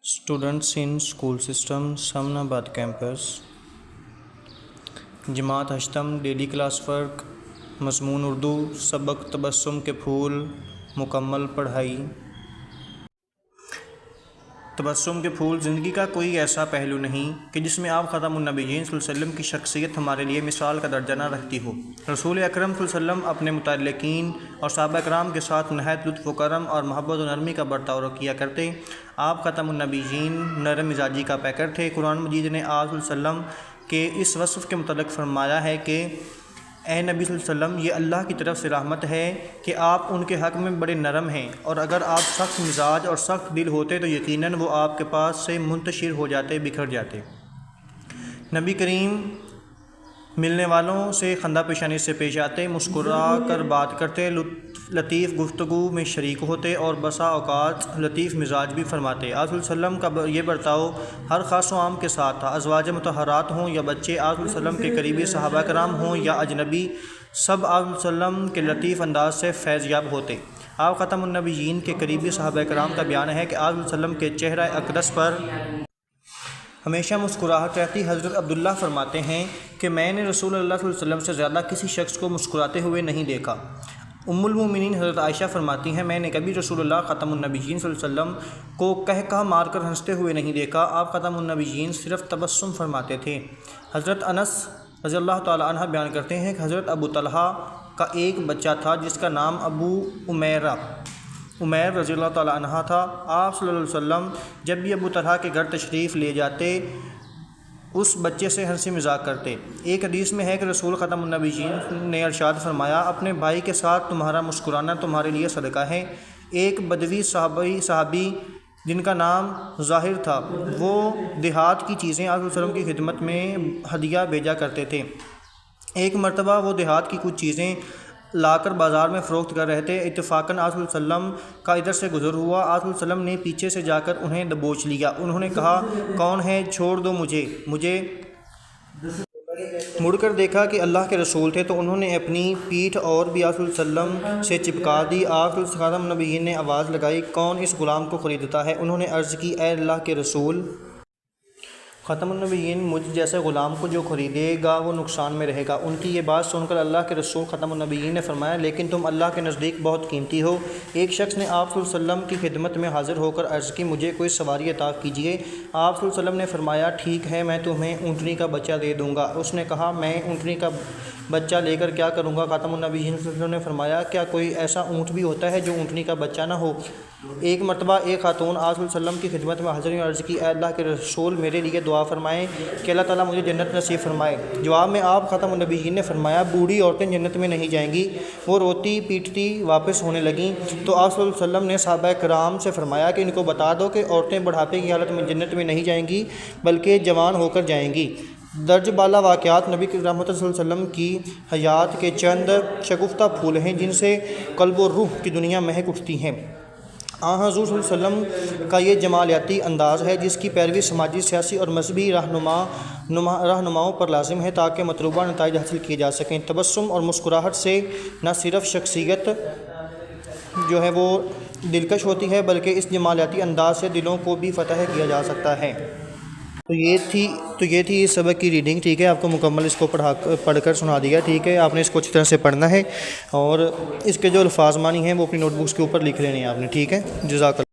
Students in School System Samnabad Campus जमात अष्टम daily class work मज़मून Urdu सबक तबस्सुम के फूल मुकम्मल पढ़ाई। तबस्सुम के फूल ज़िंदगी का कोई ऐसा पहलू नहीं कि जिसमें आप ख़ातमुन्नबिय्यीन सल्लल्लाहु अलैहि वसल्लम की शख्सियत हमारे लिए मिसाल का दर्जा न रखती हो। रसूल अकरम सल्लल्लाहु अलैहि वसल्लम अपने मुतअल्लिकीन और सहाबा कराम के साथ नहायत लुत्फ़ व करम और मोहब्बत व नरमी का बर्ताव किया करते। आप ख़ातमुन्नबिय्यीन नरम मिजाजी का पैकर थे। कुरान मजीद ने आप सल्लल्लाहु अलैहि वसल्लम के इस वصف के मुतल्लिक़ फरमाया है कि ए नबी सल्लल्लाहु अलैहि वसल्लम, ये अल्लाह की तरफ से रहमत है कि आप उनके हक़ में बड़े नरम हैं, और अगर आप सख्त मिजाज और सख्त दिल होते तो यकीनन वो आपके पास से मुंतशिर हो जाते, बिखर जाते। नबी करीम मिलने वालों से खंदा पेशानी से पेश आते, मुस्कुरा कर बात करते, लतीफ़ गुफ्तगू में शरीक होते और बसा औक़ात लतीफ़ मिजाज भी फरमाते। आप सल्लल्लाहु अलैहि वसल्लम का ये बर्ताव हर ख़ास व आम के साथ था। अज़वाज मुतहरात हों या बच्चे, आप सल्लल्लाहु अलैहि वसल्लम के करीबी सहाबा कराम हों या अजनबी, सब आप सल्लल्लाहु अलैहि वसल्लम के लतीफ़ अंदाज से फैज़याब होते। आप ख़ातमुन्नबिय्यीन के करीबी सहाबा कराम का बयान है कि आप सल्लल्लाहु अलैहि वसल्लम के चेहरा अक़दस पर हमेशा मुस्कुराहट रहती। हज़रत अब्दुल्ला फरमाते हैं कि मैंने रसूल अल्लाह सल्लल्लाहु अलैहि वसल्लम से ज़्यादा किसी शख्स को मुस्कुराते हुए नहीं देखा। उम्मुल मोमिनीन हज़रत आयशा फरमाती हैं, मैंने कभी रसूलुल्लाह ख़ातमुन्नबिय्यीन सल्लल्लाहु अलैहि वसल्लम को कह मार कर हंसते हुए नहीं देखा। आप ख़ातमुन्नबिय्यीन सिर्फ़ तबस्सुम फरमाते थे। हज़रत अनस रज़ियल्लाहु तआला अन्हु बयान करते हैं कि हज़रत अबू तलहा का एक बच्चा था जिसका नाम अबू उमैर रज़ियल्लाहु तआला अन्हा था। आप सल्लल्लाहु अलैहि वसल्लम जब भी अबू तलहा के घर तशरीफ़ ले जाते, उस बच्चे से हंसी मजाक करते। एक हदीस में है कि रसूल ख़ातमुन्नबिय्यीन ने इरशाद फरमाया, अपने भाई के साथ तुम्हारा मुस्कुराना तुम्हारे लिए सदका है। एक बदवी सहाबी जिनका नाम ज़ाहिर था, वो देहात की चीज़ें आप सल्लल्लाहु अलैहि वसल्लम की खिदमत में हदिया भेजा करते थे। एक मरतबा वो देहात की कुछ चीज़ें लाकर बाज़ार में फ़रोख्त कर रहे थे। इत्तफ़ाक़न आप सल्लल्लाहु अलैहि वसल्लम का इधर से गुज़र हुआ। आप सल्लल्लाहु अलैहि वसल्लम ने पीछे से जाकर उन्हें दबोच लिया। उन्होंने कहा, कौन है, छोड़ दो मुझे। मुड़कर देखा कि अल्लाह के रसूल थे, तो उन्होंने अपनी पीठ और भी आप सल्लल्लाहु अलैहि वसल्लम से चिपका दी। आप ख़ातमुन्नबिय्यीन ने आवाज़ लगाई, कौन इस ग़ुलाम को ख़रीदता है? उन्होंने अर्ज़ की, ए अल्लाह के रसूल, ख़ातमुन्नबिय्यीन मुझ जैसे ग़ुलाम को जो ख़रीदेगा वो नुकसान में रहेगा। उनकी ये बात सुनकर अल्लाह के रसूल ख़ातमुन्नबिय्यीन ने फरमाया, लेकिन तुम अल्लाह के नज़दीक बहुत कीमती हो। एक शख्स ने आप सल्लल्लाहु अलैहि वसल्लम की खिदमत में हाज़िर होकर अर्ज़ की, मुझे कोई सवारी अता कीजिए। आप सल्लल्लाहु अलैहि वसल्लम ने फरमाया, ठीक है, मैं तुम्हें ऊँटनी का बच्चा दे दूँगा। उसने कहा, मैं ऊँटनी का बच्चा लेकर क्या करूँगा? ख़ातमुन्नबिय्यीन सल्लल्लाहु अलैहि वसल्लम ने फरमाया, क्या कोई ऐसा ऊँट भी होता है जो ऊँटनी का बच्चा ना हो? एक मरतबा एक खातून आप सल्लल्लाहु अलैहि वसल्लम की खिदमत में हाज़िर अर्ज़ की, अल्लाह के रसूल, मेरे लिए दुआ फरमाएँ कि अल्लाह ताला मुझे जन्नत नसीब फरमाए। जवाब में आप ख़ातमुन्नबिय्यीन ने फरमाया, बूढ़ी औरतें जन्नत में नहीं जाएंगी। वो रोती पीटती वापस होने लगीं, तो आप सल्लल्लाहु अलैहि वसल्लम ने सहाबा कराम से फरमाया कि इनको बता दो कि औरतें बुढ़ापे की हालत में जन्नत में नहीं जाएंगी, बल्कि जवान होकर जाएंगी। दर्ज बाला वाक़यात नबी रहमत सल्लल्लाहु अलैहि वसल्लम की हयात के चंद शगुफ्ता फूल हैं जिनसे कल्ब और रूह की दुनिया महक उठती हैं। हज़ूर सल्लल्लाहु अलैहि वसल्लम का ये जमालियाती अंदाज़ है जिसकी पैरवी समाजी, सियासी और मजहबी रहनुमाओं पर लाजिम है ताकि मतलूबा नताइज हासिल किए जा सकें। तबस्सुम और मुस्कुराहट से न सिर्फ शख्सियत जो है वो दिलकश होती है, बल्कि इस जमालियाती अंदाज़ से दिलों को भी फ़तह किया जा सकता है। तो ये थी इस सबक की रीडिंग। ठीक है, आपको मुकम्मल इसको पढ़कर सुना दिया। ठीक है, आपने इसको अच्छी तरह से पढ़ना है और इसके जो अल्फाज मानी हैं वो अपनी नोटबुक्स के ऊपर लिख लेने हैं आपने। ठीक है, जज़ाकल्लाह।